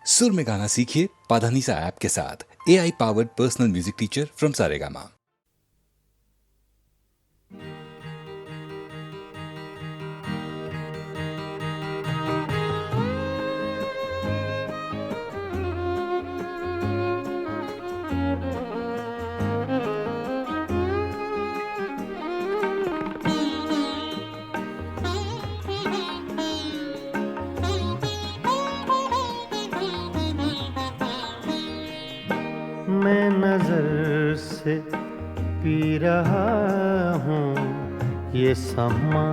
सुर में गाना सीखिए पाधानीसा ऐप के साथ। AI powered personal music teacher from Saregama. मैं नजर से पी रहा हूँ, ये समा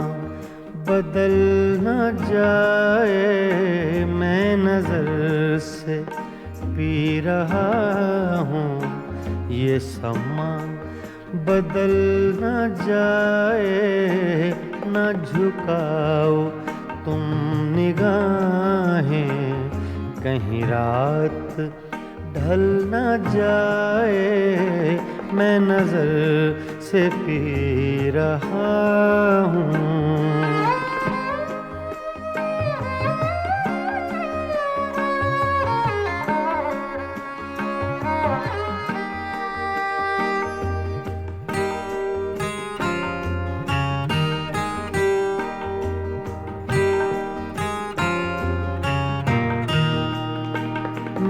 बदल न जाए। मैं नजर से पी रहा हूँ, ये समा बदल न जाए। न झुकाओ तुम निगाहें, कहीं रात ढल न जाए। मैं नजर से पी रहा हूँ।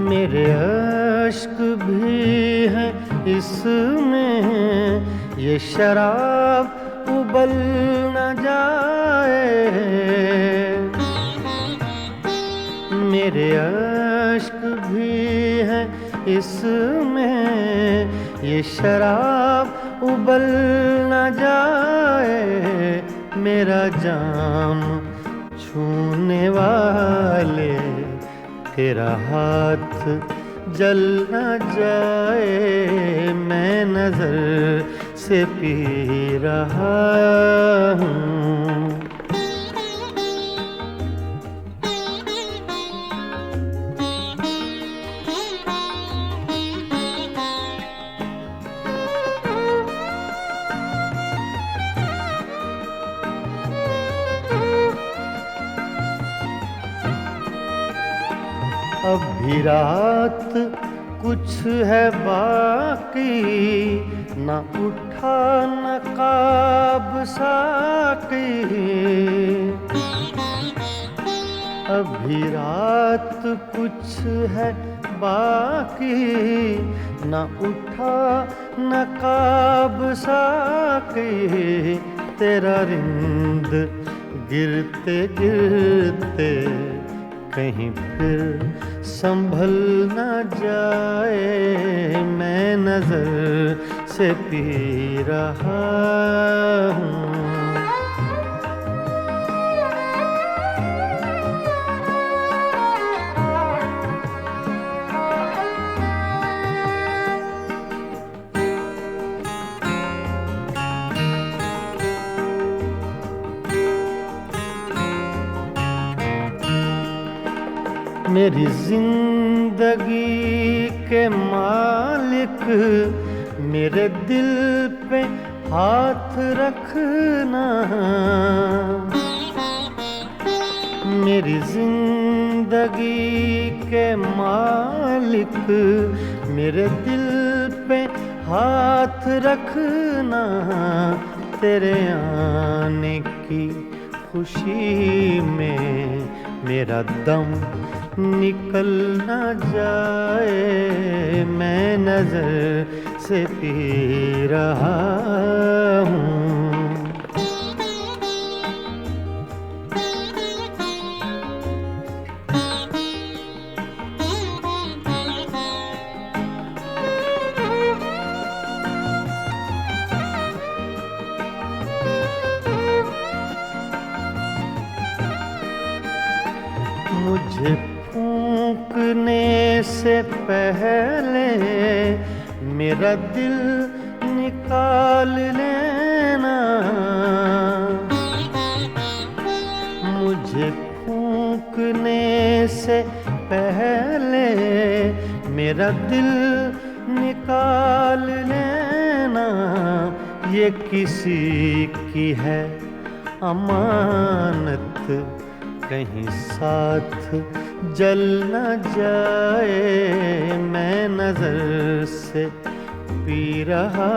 मेरे अश्क भी हैं इसमें, ये शराब उबल न जाए। मेरे अश्क भी हैं इसमें, ये शराब उबल न जाए। मेरा जाम छूने वाले तेरा हाथ जल न जाए। मैं नजर से पी रहा हूँ। अभी रात कुछ है बाकी, न उठा नकाब साकी। अभी रात कुछ है बाकी, न उठा नकाब साकी। तेरा रिंद गिरते गिरते कहीं फिर संभल न जाए। मैं नजर से पी रहा हूँ। मेरी जिंदगी के मालिक, मेरे दिल पे हाथ रखना। मेरी जिंदगी के मालिक, मेरे दिल पे हाथ रखना। तेरे आने की खुशी में मेरा दम निकल न जाए। मैं नजर से पी रहा हूँ। मुझे फूंकने से पहले मेरा दिल निकाल लेना। मुझे फूंकने से पहले मेरा दिल निकाल लेना। ये किसी की है अमानत, कहीं साथ जल न जाए, मैं नजर से पी रहा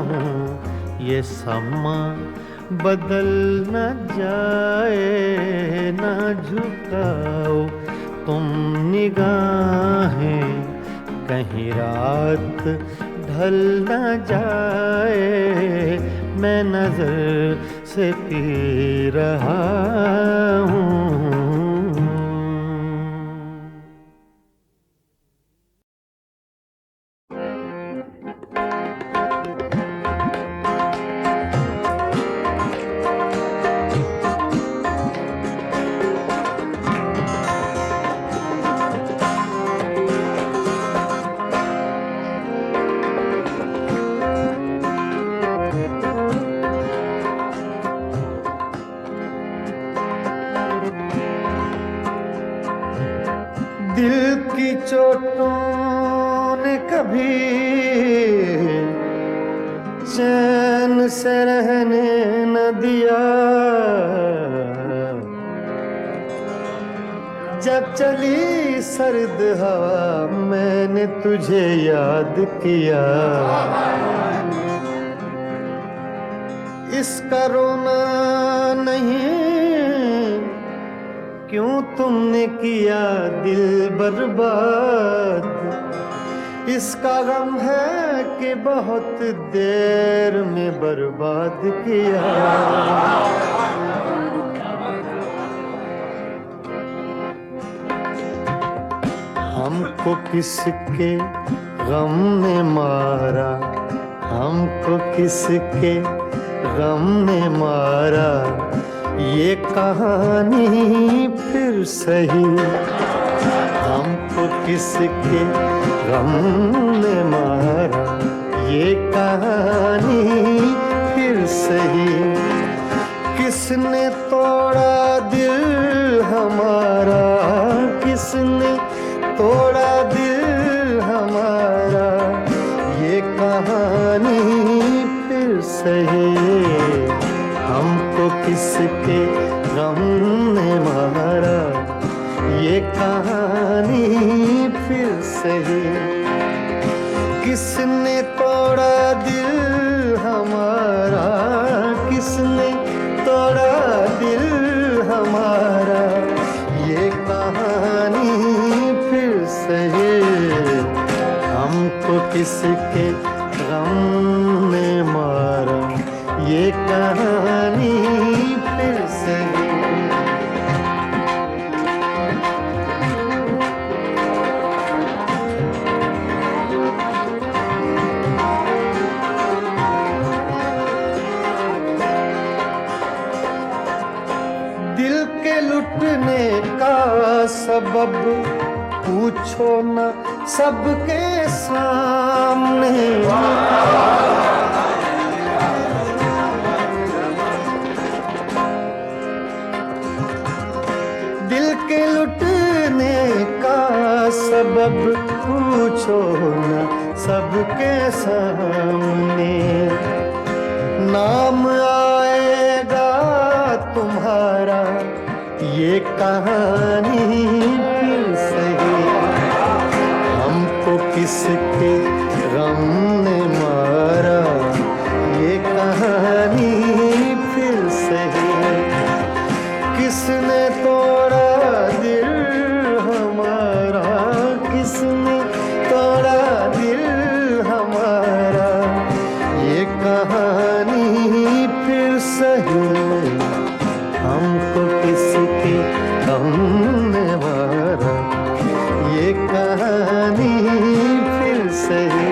हूँ, ये समा बदल न जाए। ना झुकाओ तुम निगाहें, कहीं रात ढल न जाए, मैं नजर से पी रहा हूँ। दिल की चोटों ने कभी चैन से रहने न दिया, जब चली सर्द हवा मैंने तुझे याद किया। इसका रोना नहीं, क्यों तुमने किया दिल बर्बाद, इसका गम है कि बहुत देर में बर्बाद किया। हमको किसके गम ने मारा, हमको किसके गम ने मारा, ये कहानी फिर सही। हमको किसके गम ने मारा, ये कहानी फिर सही। किसने तोड़ा दिल हमारा, किसने तोड़ा दिल हमारा, ये कहानी फिर सही। हमको किसके गम ने मारा, ये कहानी फिर सही। किसने तोड़ा दिल हमारा, किसने तोड़ा दिल हमारा, ये कहानी फिर सही। हमको किसके गम ने मारा, ये कहानी फिर सही। दिल के लुटने का सबब पूछो न सबके सामने। दिल के लुटने का सबब पूछो न सबके सामने। नाम आएगा तुम्हारा, ये कहानी फिर सही। हमको किसके गम ने मारा, ये कहानी फिर सही। किसने तोड़ा दिल हमारा, किसने तोड़ा दिल हमारा, ये कहानी फिर सही। हमको किसके गम ने मारा, ये कहानी फिर सही।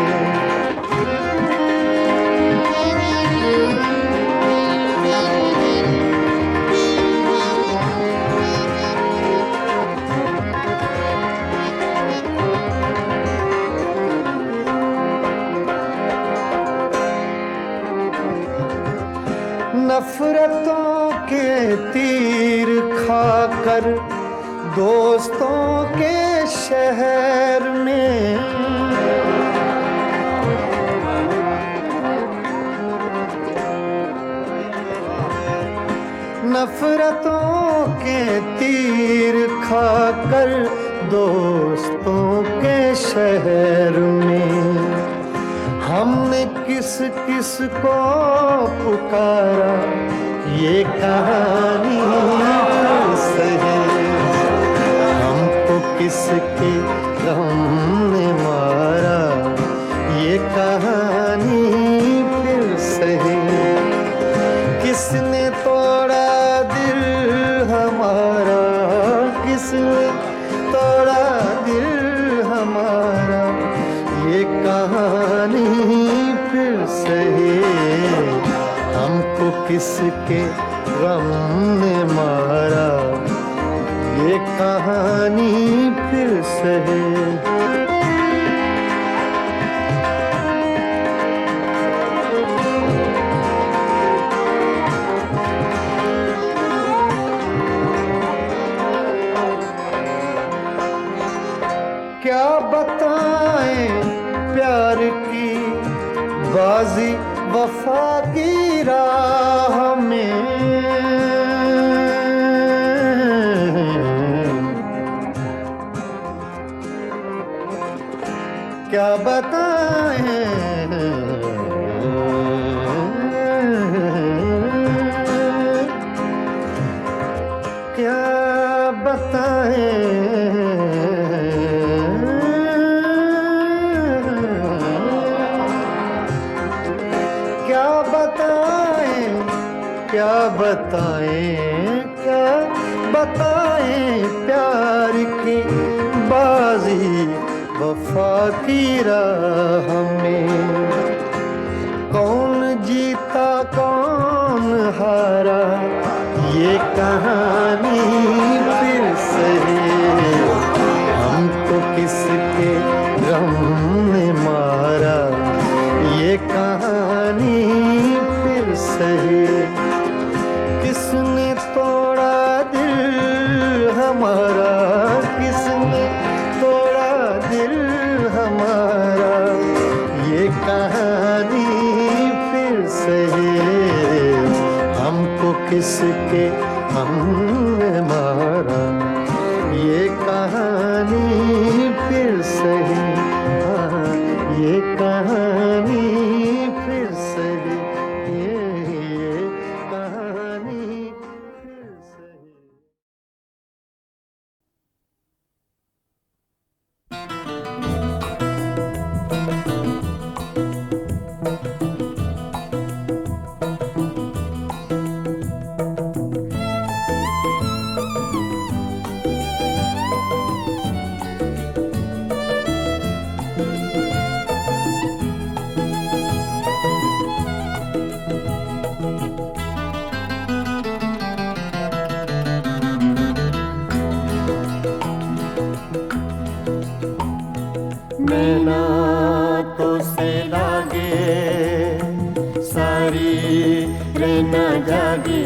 नफरतों के तीर खाकर दोस्तों के शहर में, नफरतों के तीर खाकर दोस्तों के शहर में हमने किस किस को पुकारा, ये कहानी फिर से हमको किसके गम ने मारा, ये कहानी फिर से किसने तोड़ा दिल हमारा, किसने तोड़ा दिल हमारा, ये कहानी फिर से हमको किसके गम ने मारा, ये कहानी फिर से क्या बताएं प्यार की बाजी वफा की राह में, क्या बताएं क्या बताएं क्या बताएं क्या बताएं प्यार की बाजी वफा की राह में, कौन जीता कौन हारा, ये कहानी फिर से हमको किसके गम ने मारा, ये कहानी फिर से किसने तोड़ा दिल हमारा, किसने तोड़ा दिल हमारा, ये कहानी फिर से हमको किसके हमने मारा, ये कहानी फिर से ये कहानी फिर से ये कहानी फिर से। नैना तो से लागे सारी रहना जागे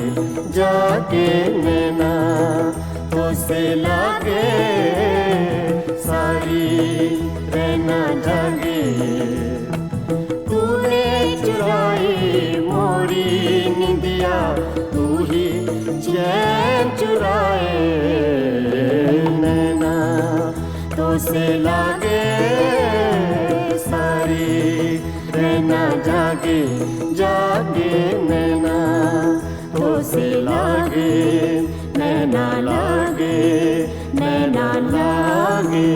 जागे, नैना तो से लागे सारी रहना जागे, तूने चुराई मोरी निंदिया, तू ही चैन चुराए, नैना तो से लागे सारी रहना जागे जागे, नैना तो से लागे नैना लागे नैना लागे।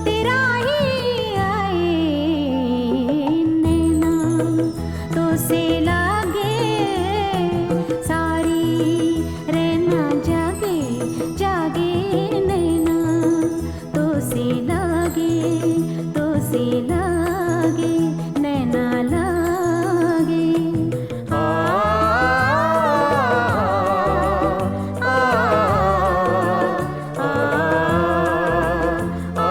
तेरा ही से लागे नैना लागे आ, आ, आ, आ,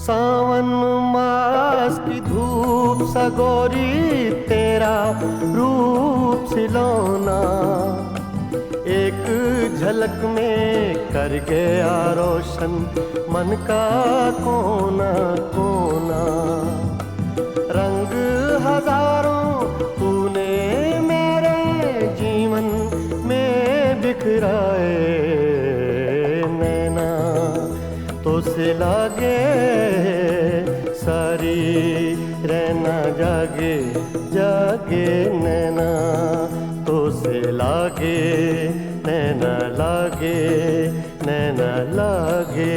सावन मास की धूप सगोरी तेरा रूप सिलौना एक झलक में कर गया रोशन मन का कोना कोना रंग हजारों तूने मेरे जीवन में बिखराए नैना तो से लागे सारी रहना जागे जागे नैना तो से लागे नैना लागे नैना लागे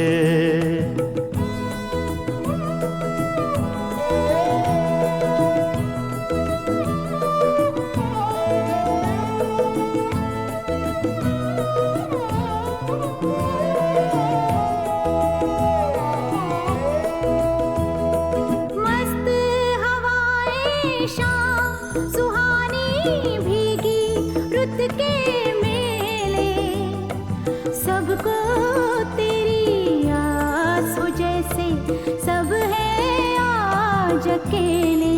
मस्त हवाएं शाम सुहानी भीगी रुत के मेले सबको तेरी आस हो जैसे सब है आज अकेले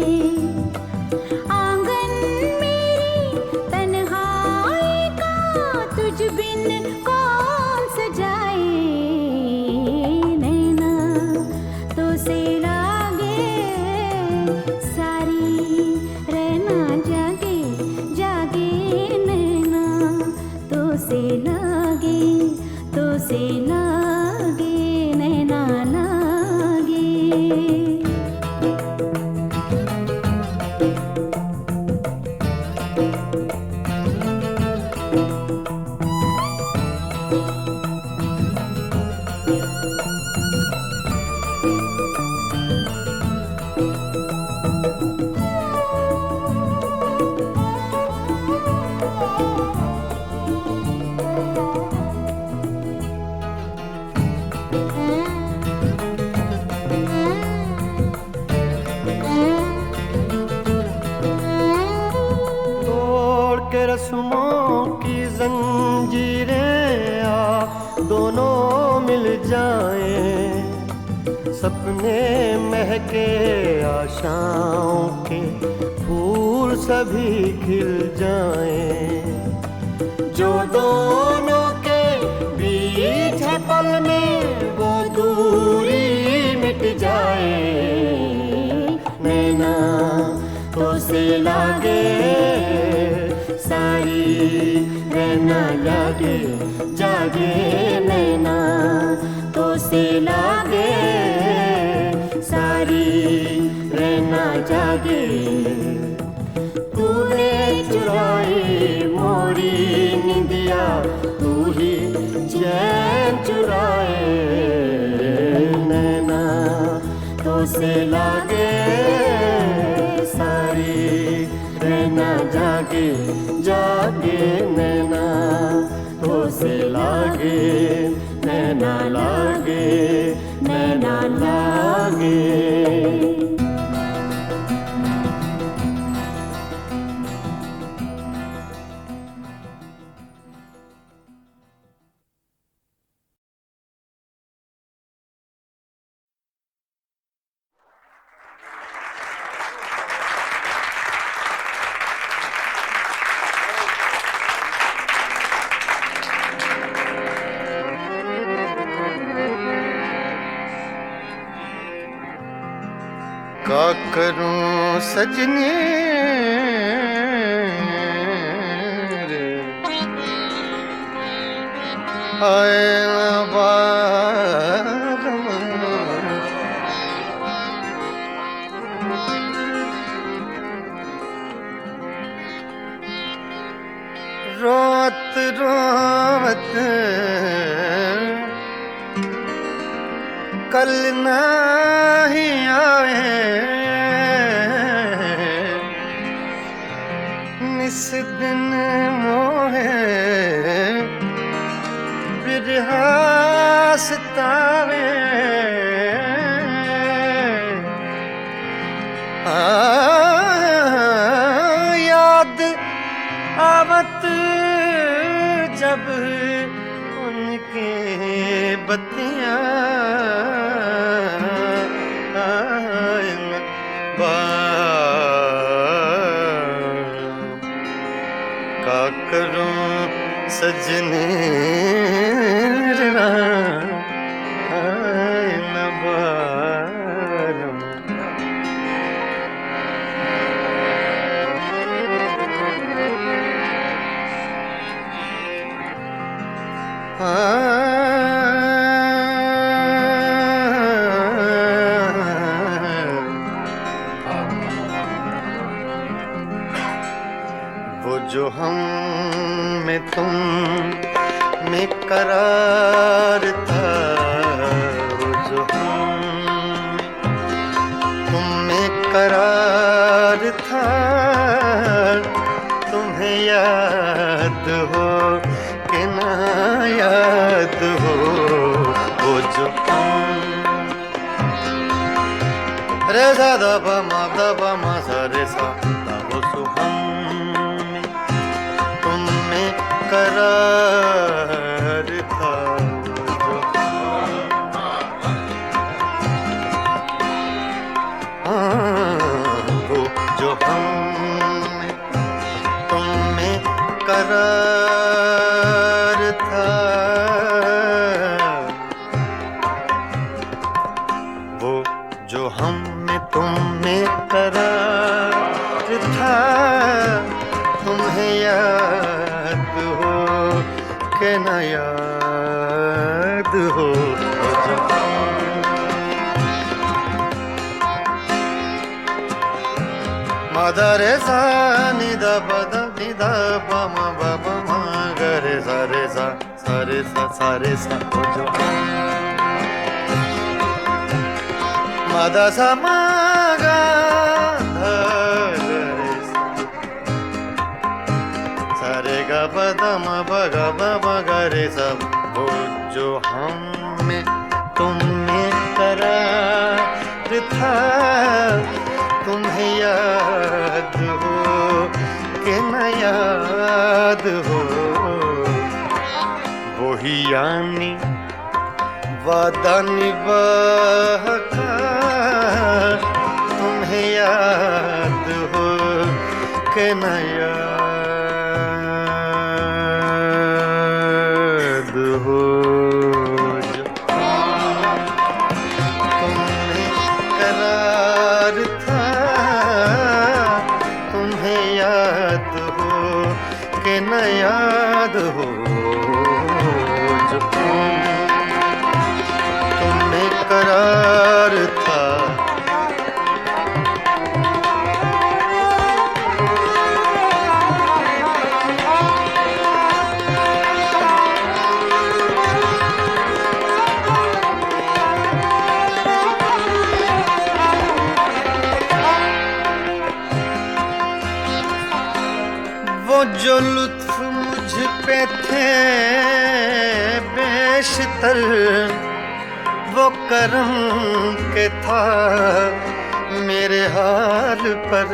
आंगन मेरी तन्हाई का तुझ बिन कौन सजाए नैना तो से लागे सारी रहना जागे जागे नैना तो से लागे नैना लागे तोड़ के रस्मों की जंजीरें आ दोनों मिल जाएं सपने महके आशाओं के फूल सभी खिल जाएं जो दोनों के बीच है पल में वो दूरी मिट जाए नैना तो से लागे सारी रहना लागे जागे नैना तो से लागे सारी रहना जागे तूने चुराई मोरी निंदिया तू ही चैन चुराए नैना तो से लागे सारी रहना जागे जागे नैना तो से लागे नैना लागे नैना लागे का करूं सजनी रे हाय बारम रोत रोत कल नहीं आए याद आवत जब उनके बत्तियां का करूं सजने वो जो हम में तुम में करार था, वो जो हम तुम में करार था, तुम्हें याद हो कि ना याद हो। वो जो हम रे सा दा पा मा सा रे सा दा वो सो हम करार था, वो जो हम तुम में करार था, वो जो हम में तुम में करार था, तुम्हें याद हो के न याद हो। मादा रे सा नि दा पा दा नि दा पा मा बा पा मा गा रे सा रे सा सा रे सा सा रे सा। मादा सा मा गा धा रे सा रे गा पा दा मा बा गा बा बा गा रे सा। वो जो हम में तुम में करार था, तुम्हें याद हो कि न याद हो। वही यानी वादा निभाका, तुम्हें याद हो कि न याद हो। जो तुम्हें करार था, तुम्हें याद हो कि न याद हो। जो तुम्हें करार था, वो जो लुत्फ मुझ पे थे बेशतर, वो करम के था मेरे हाल पर।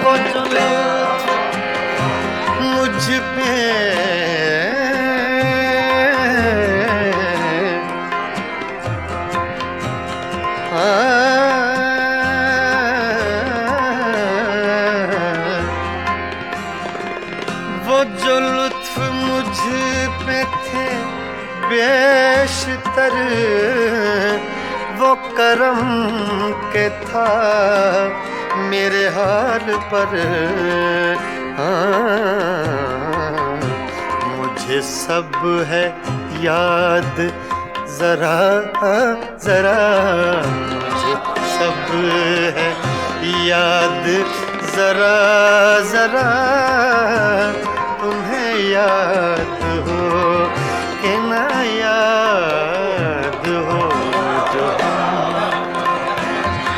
वो जो लुत्फ मुझ पे वो जो लुत्फ मुझ पे थे बेशतर, वो करम के था मेरे हाल पर। मुझे सब है याद जरा जरा, मुझे सब है याद जरा जरा। तुम्हें याद हो कि न याद हो। जो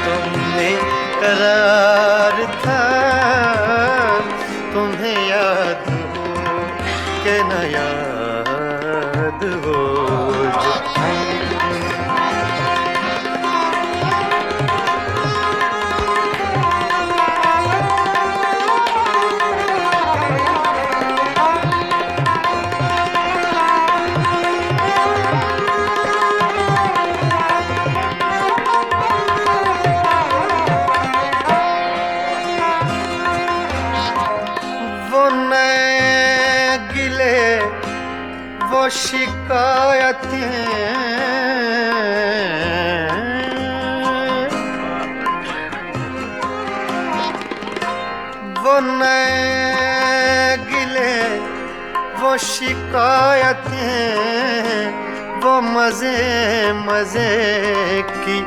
तुमने करार था, तुम्हें याद हो कि न याद हो। जो नए गिले, वो शिकायतें, वो मजे मजे की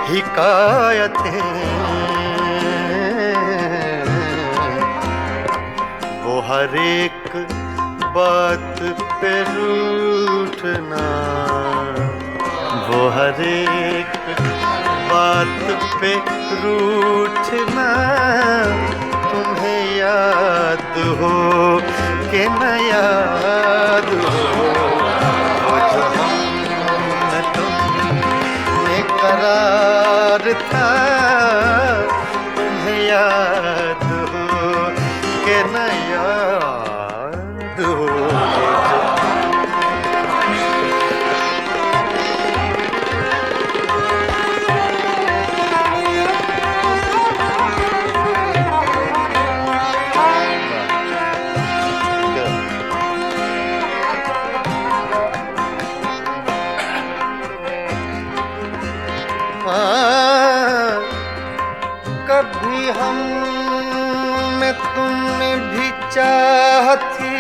हिकायतें, वो हर एक बात पे रूठना, वो हर एक बात पे रूठना, तुम्हें याद हो कि न याद हो, वो जो हमने तुमने करार था, तुम्हें याद हो कि न याद हो। कभी हम में तुमने भी चाह थी,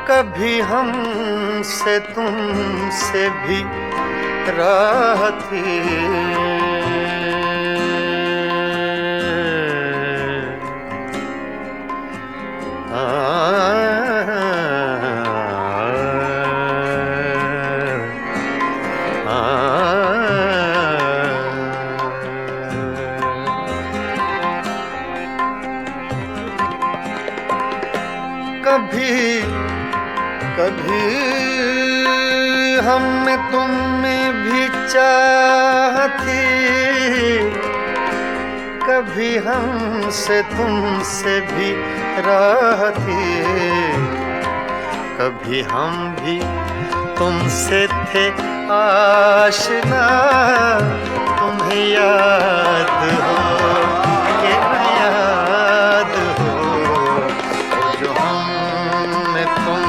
कभी हमसे तुमसे भी राह थी, कभी कभी हम में तुम में भी चाह थी, कभी हमसे तुमसे भी राह थी, कभी हम भी तुमसे थे आशना, तुम्हें याद हो कि न याद हो, जो हमने तुम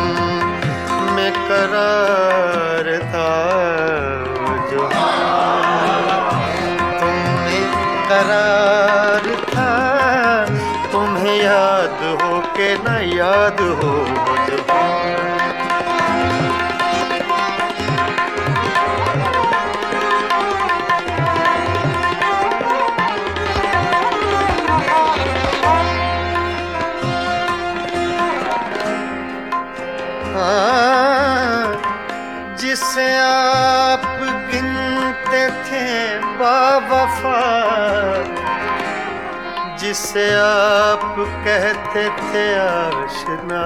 में करार था, जो तुम्हें करार था, तुम्हें याद हो कि न याद हो, जो जिसे आप गिनते थे बावफा, जिसे आप कहते थे आशना,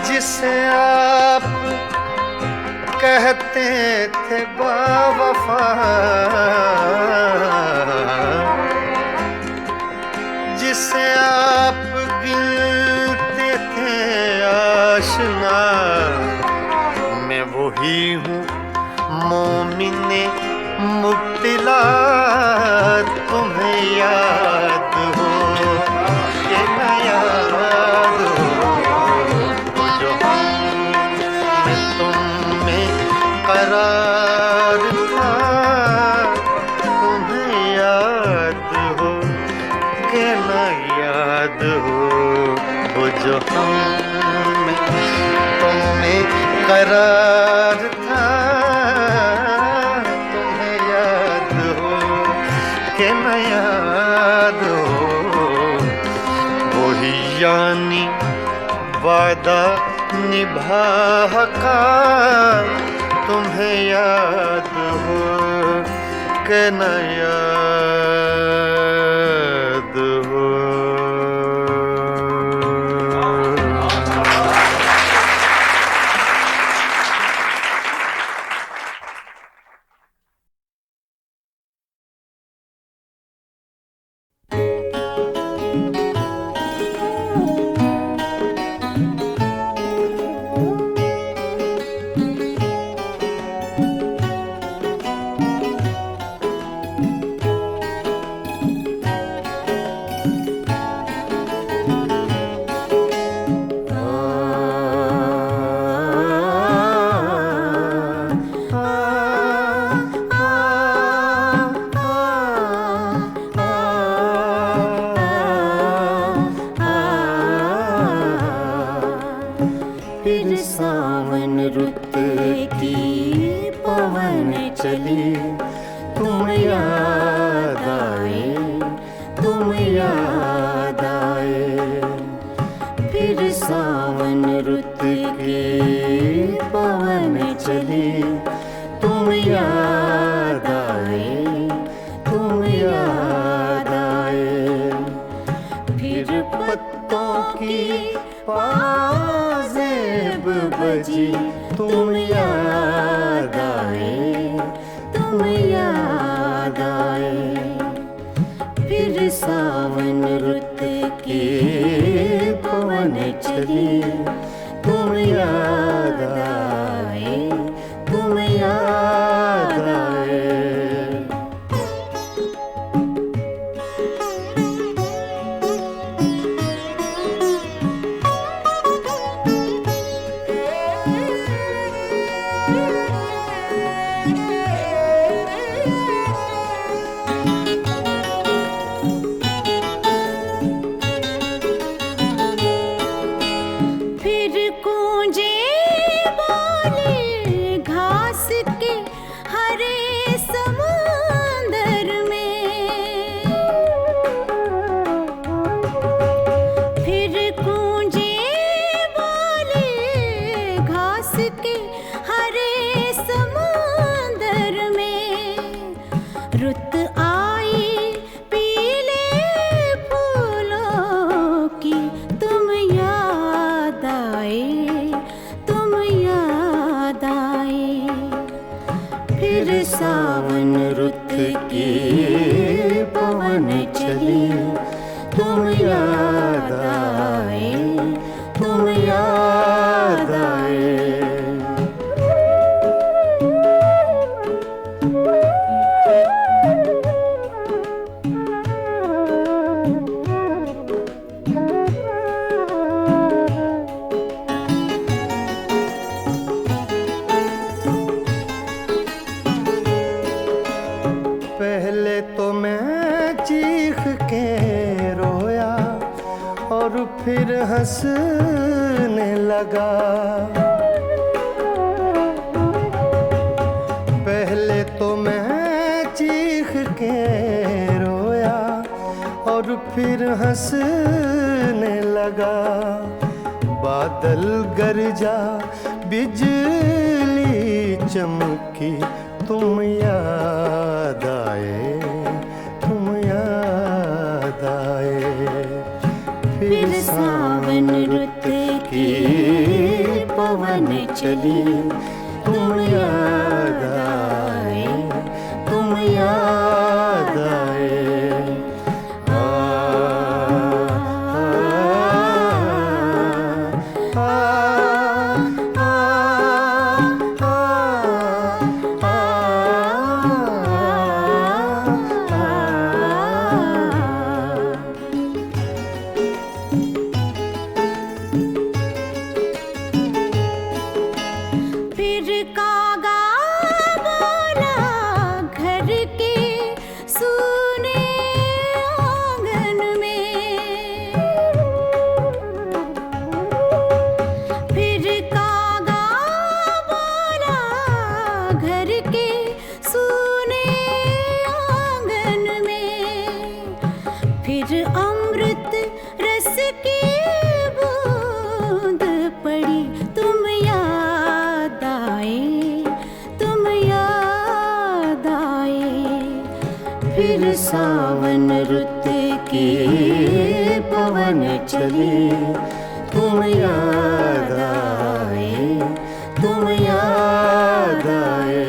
जिसे आप कहते थे बावफा, जिसे आप गिनते थे आशना, मैं वही हूँ मोमिने मुब्तिला, तुम्हें याद हो कि न याद हो, करार था, तुम्हें याद हो कि न याद हो, वो जो हमें तुम्हें करार था, तुम्हें याद हो कि न याद हो, वही यानी वादा निभा का, तुम्हें याद हो कि न याद हो। सावन रुत की पवन चली, तुम याद आए, तुम याद आए। फिर सावन रुत की पवन चली, तुम याद आए, तुम याद आए। फिर पत्तों की पाजेब बजी, तुम याद आए, तुम याद आए। फिर सावन रुत की पवन चली, तुम याद आए, तुम याद आए। फिर गूंजे बोले घास के हरे समुंदर में। फिर गूंजे बोले घास के हरे समुंदर में। रुत आई पीले फूलों की, तुम याद आए, तुम याद आए। फिर सावन रुत की पवन चली, तुम याद आए, तुम याद आए। पहले तो मैं चीख के रोया और फिर हंसने लगा। पहले तो मैं चीख के रोया और फिर हंसने लगा। बादल गरजा, बिजली चमकी, तुम याद आए, तुम याद आए। फिर सावन रुत की पवन चली, तुम याद आए, तुम याद आए। आ, आ, आ, आ, फिर कागा बोला घर के सूने आंगन में। फिर कागा बोला घर के सूने आंगन में। फिर अमृत रस की बूंद पड़ी, तुम याद आए, तुम याद आए। फिर सावन रुत की पवन चली, तुम याद आए, तुम याद आए।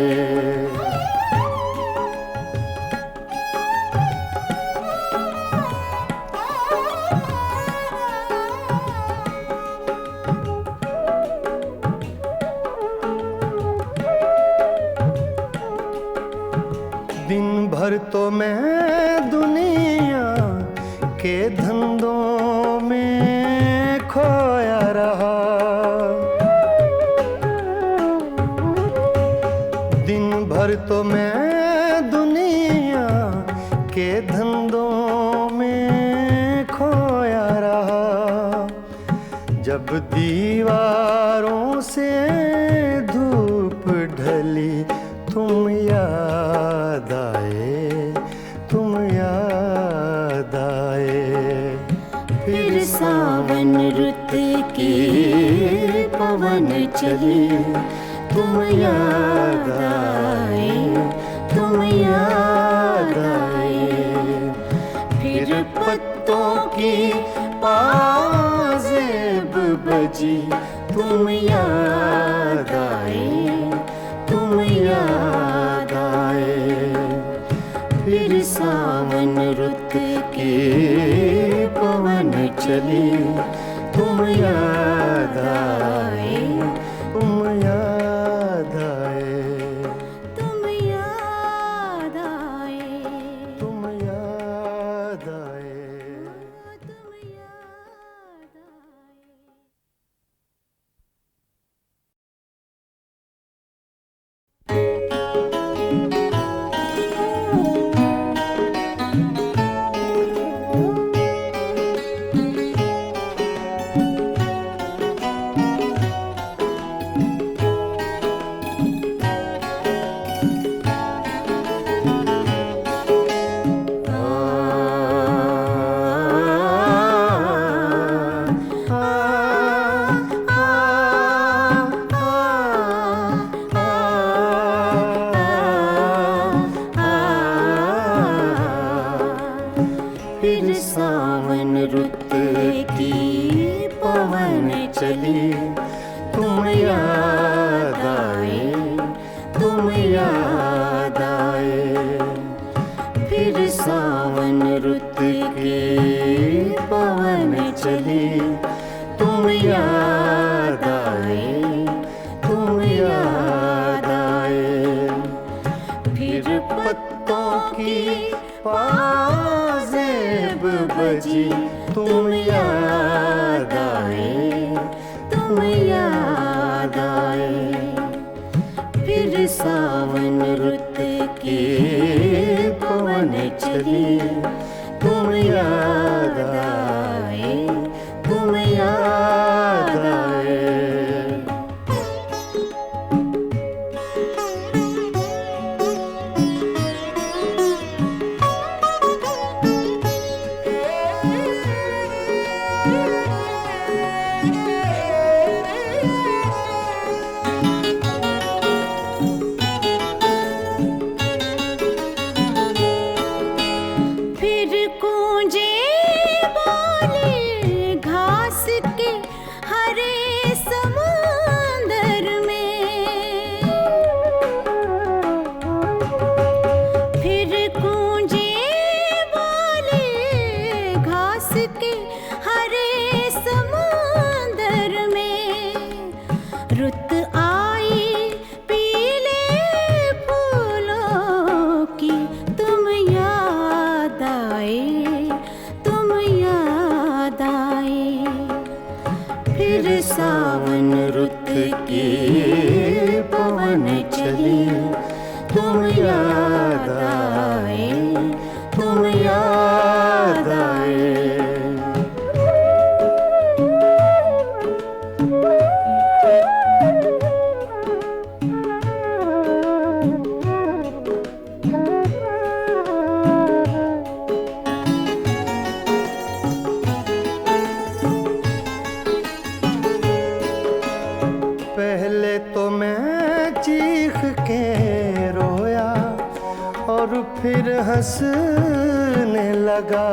दिन भर तो मैं दुनिया के धंधों में खोया रहा। दिन भर तो मैं दुनिया के धंधों में खोया रहा। जब दीवारों से धूप ढली तुम याद आए, तुम याद आए। फिर सावन रुत की पवन चली तुम याद आए, तुम याद आए। फिर पत्तों की पाजेब बजी तुम याद आए, तुम याद आए। फिर सावन रुत की पवन चली तुम याद आए, तुम याद आए, तुम याद आए, तुम याद आए। तुम याद आए। फिर सावन रुत की पवन चली तुम याद आए, तुम याद आए। फिर सावन रुत की पवन चली तुम याद आए, तुम याद आए। फिर पत्तों की पाजेब बजी तुम याद आए, तुम याद आए। फिर सावन रुत की पवन चली तुम याद आए, तुम याद आए। फिर गूंजे बोले घास के हरे समुंदर में। फिर गूंजे बोले घास के हरे समुंदर में। रुत आई पीले फूलों की तुम याद आए, तुम याद आए। फिर सावन रुत की पवन चली तुम याद आए, तुम याद आए। पहले तो मैं चीख के रोया और फिर हंसने लगा।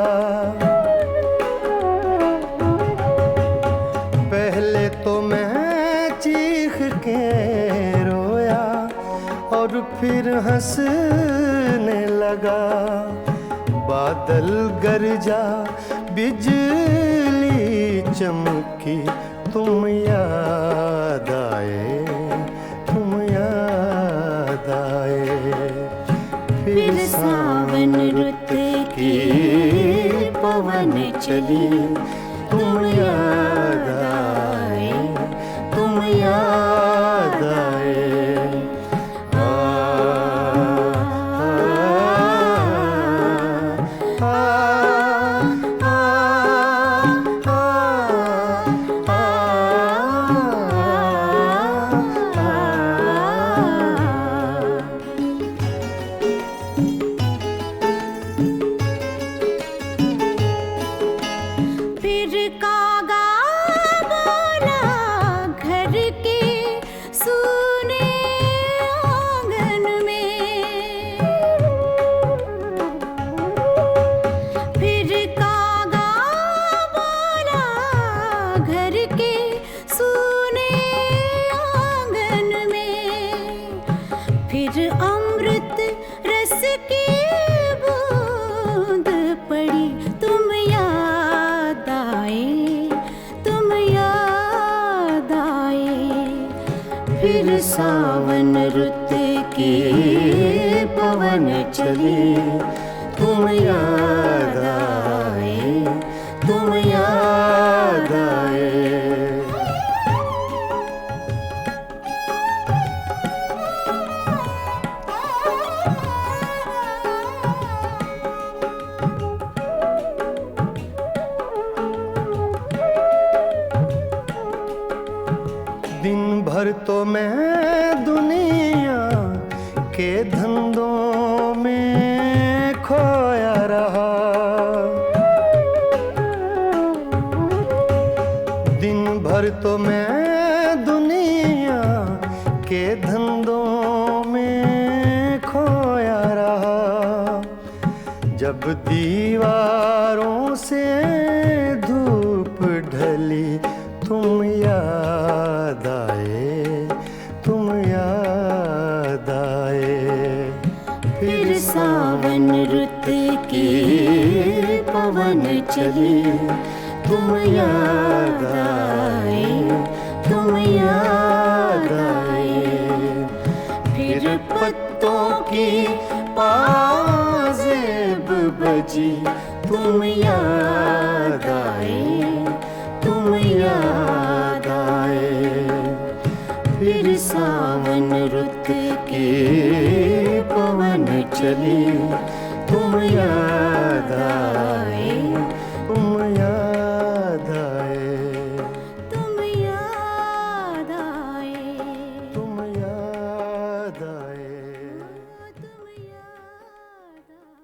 पहले तो मैं चीख के रोया और फिर हंसने लगा। बादल गरजा बिजली चमकी तुम याद आए, तुम याद आए। फिर सावन रुत की पवन चली तुम याद आए, तुम याद आए। आ, आ, आ, आ, आ, फिर सावन रुत के पवन चले, तुम याद आए, तुम याद आए। दिन भर तो मैं दुनिया के धंधों में खोया रहा, दिन भर तो मैं दुनिया के धंधों में खोया रहा। जब दीवारों से धूप ढली, तुम याद आए, तुम याद आए। फिर सावन रुत के पवन चले, तुम याद आए, तुम याद आए। फिर पत्तों की पाजेब बजी, तुम याद आए, तुम याद आए। फिर सावन रुत के पवन चले, तुम याद आए, तुम याद आए, तुम याद आए, तुम याद आए। तुम याद आए।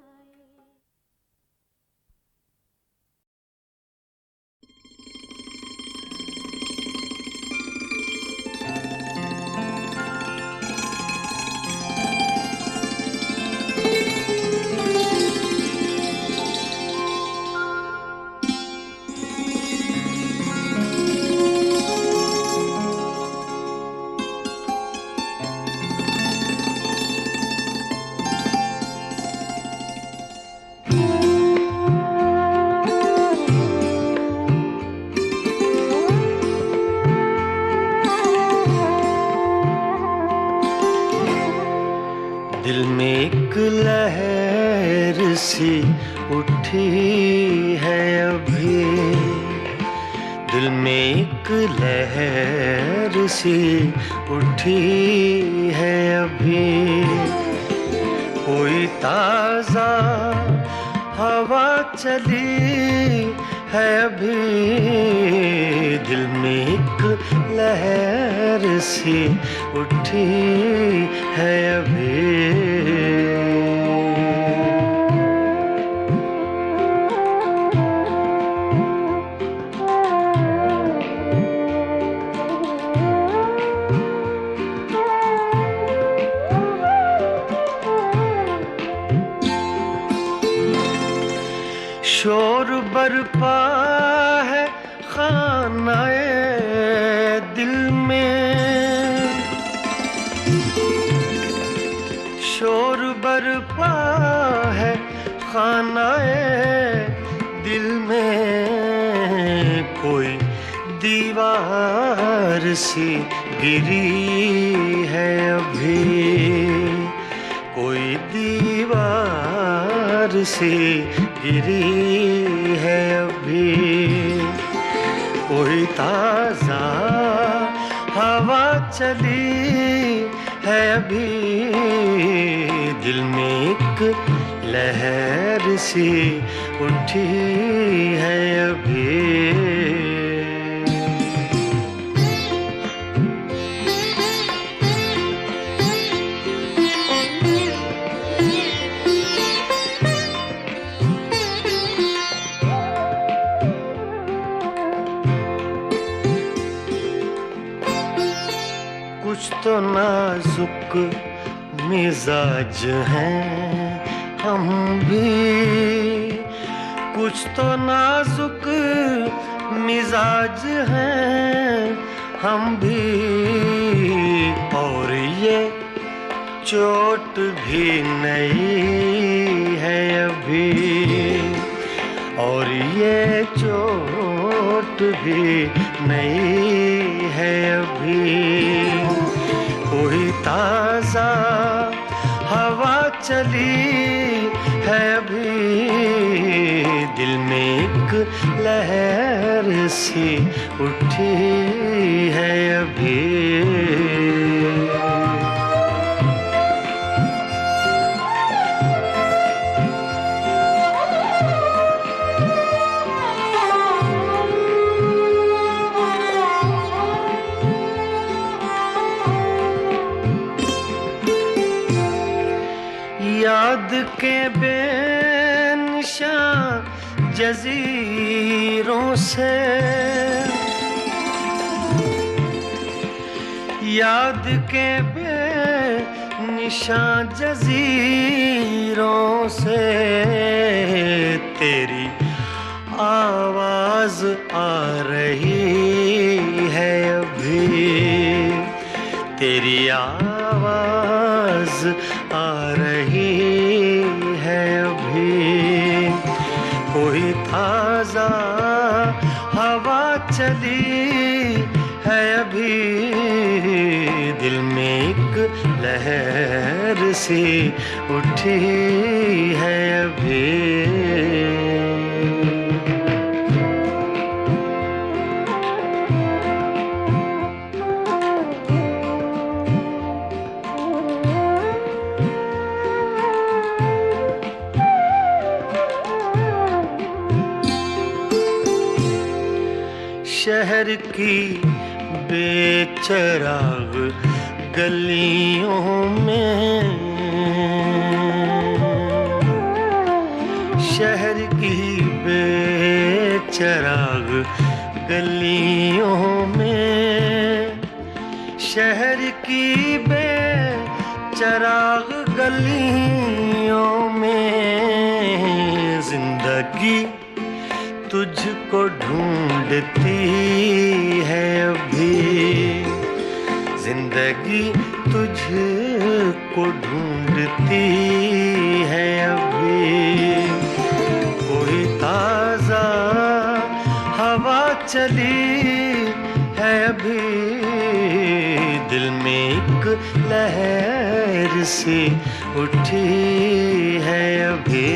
दिल में एक लहर सी उठी है अभी, दिल में एक लहर सी उठी है अभी। कोई ताज़ा हवा चली है अभी, दिल में एक लहर सी उठी है अभी। शोर बरपा है खानाए दिल में, शोर बरपा है खानाए दिल में। कोई दीवार सी गिरी है अभी, कोई दीवार सी गिरी है अभी। कोई ताज़ा हवा चली है अभी, दिल में एक लहर सी उठी है अभी। कुछ तो नाजुक मिजाज हैं हम भी, कुछ तो नाजुक मिजाज हैं हम भी। और ये चोट भी नई है अभी, और ये चोट भी नई है अभी। चली है अभी, दिल में एक लहर सी उठी है अभी। याद के बेनिशान जजीरों से, याद के बेनिशान जजीरों से तेरी आवाज आ रही है अभी, तेरी आवाज आ रही है अभी। कोई ताजा हवा चली है अभी, दिल में एक लहर सी उठी है अभी। शहर की बेचराग गलियों में, शहर की बेचराग गलियों में, शहर की बेचराग गलियों में जिंदगी तुझको ढूंढती है अभी, जिंदगी तुझको ढूंढती है अभी। कोई ताजा हवा चली है अभी, दिल में एक लहर सी उठी है अभी।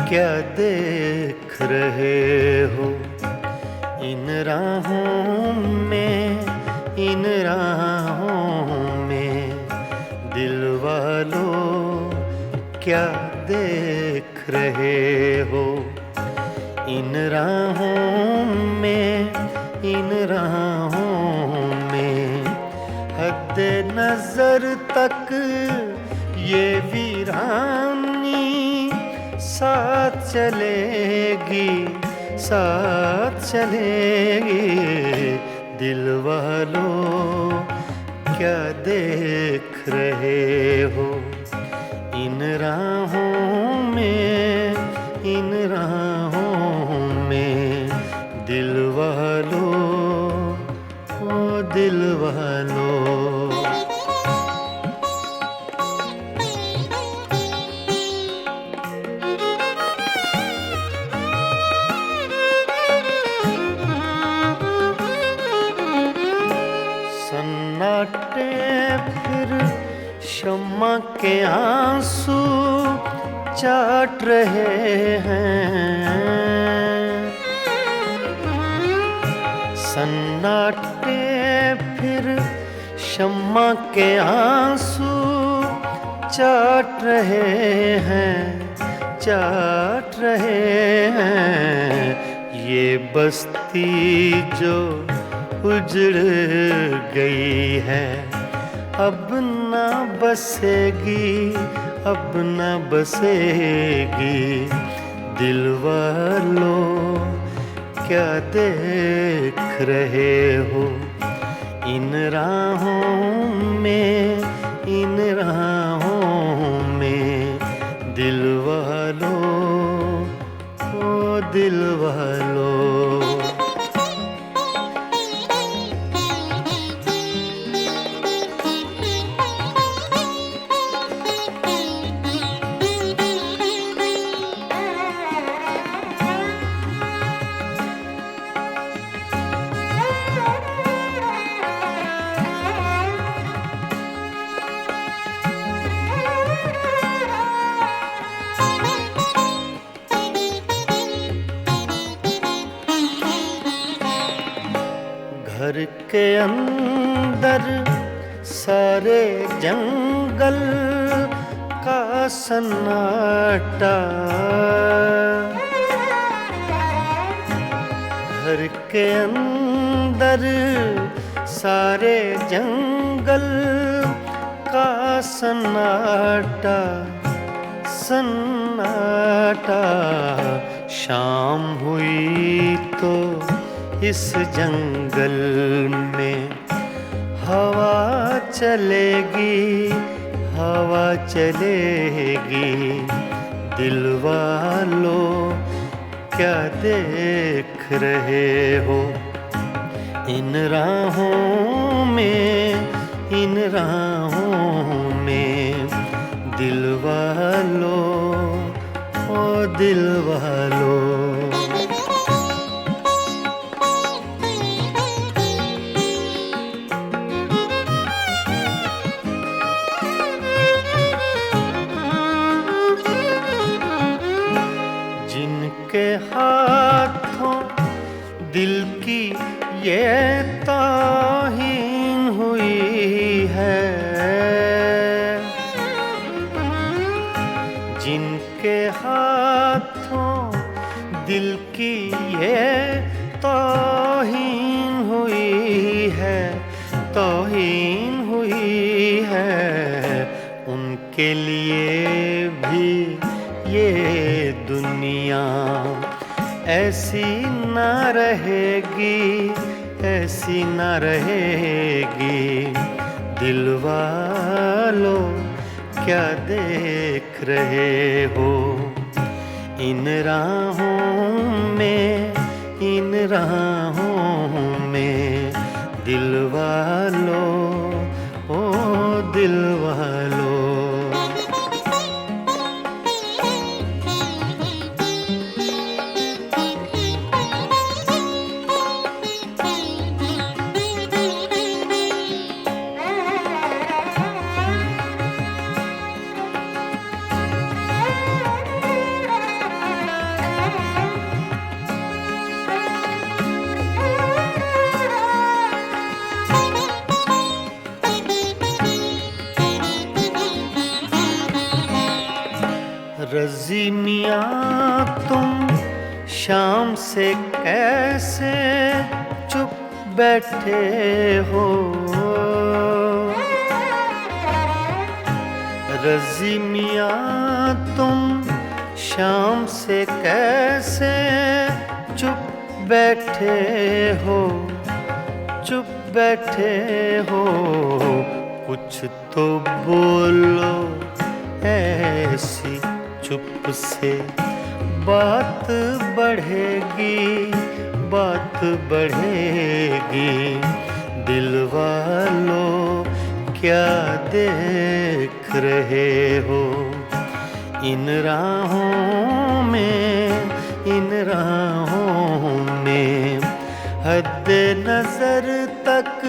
क्या देख रहे हो इन राहों में, इन राहों में, दिल वालों क्या देख रहे हो इन राहों में, इन राहों में। हद नजर तक ये वीरानी साथ चलेगी, साथ चलेगी। दिल वालों क्या देख रहे हो इन राहों में, इन राहों में। दिल वालों, ओ दिल वालों। सन्नाटे फिर शम्मा के आंसू चाट रहे हैं। सन्नाटे फिर शम्मा के आंसू चाट रहे हैं, चाट रहे हैं। ये बस्ती जो उजड़ गई है, अब न बसेगी, अब न बसेगी। दिल वालों क्या देख रहे हो इन राहों में, इन राहों में। दिल वालों, ओ दिल वालों। घर के अंदर सारे जंगल का सन्नाटा, घर के अंदर सारे जंगल का सन्नाटा, सन्नाटा। शाम हुई तो इस जंगल में हवा चलेगी, हवा चलेगी। दिल वालों क्या देख रहे हो इन राहों में, इन राहों में। दिल वालों, ओ दिल वालों। जिनके हाथों दिल की ये ताहीन हुई है, जिनके हाथों दिल की ये ताहीन हुई है, ताहीन हुई है। उनके लिए भी ये दुनिया ऐसी न रहेगी, ऐसी न रहेगी। दिल वालों क्या देख रहे हो इन राहों में, इन राहों में। दिल वालों, ओ दिल वालों। रज़ी मियाँ तुम शाम से कैसे चुप बैठे हो, रज़ी मियाँ तुम शाम से कैसे चुप बैठे हो, चुप बैठे हो। कुछ तो बोलो ऐसी चुप से बात बढ़ेगी, बात बढ़ेगी। दिल वालों क्या देख रहे हो इन राहों में, इन राहों में। हद नजर तक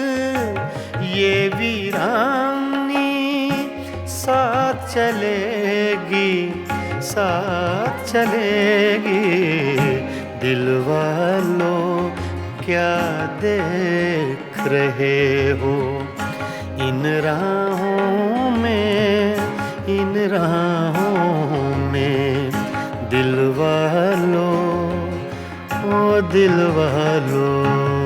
ये वीरानी साथ चलेगी, साथ चलेगी। दिल वालों क्या देख रहे हो इन राहों में, इन राहों में दिल वालों, ओ दिल वालों।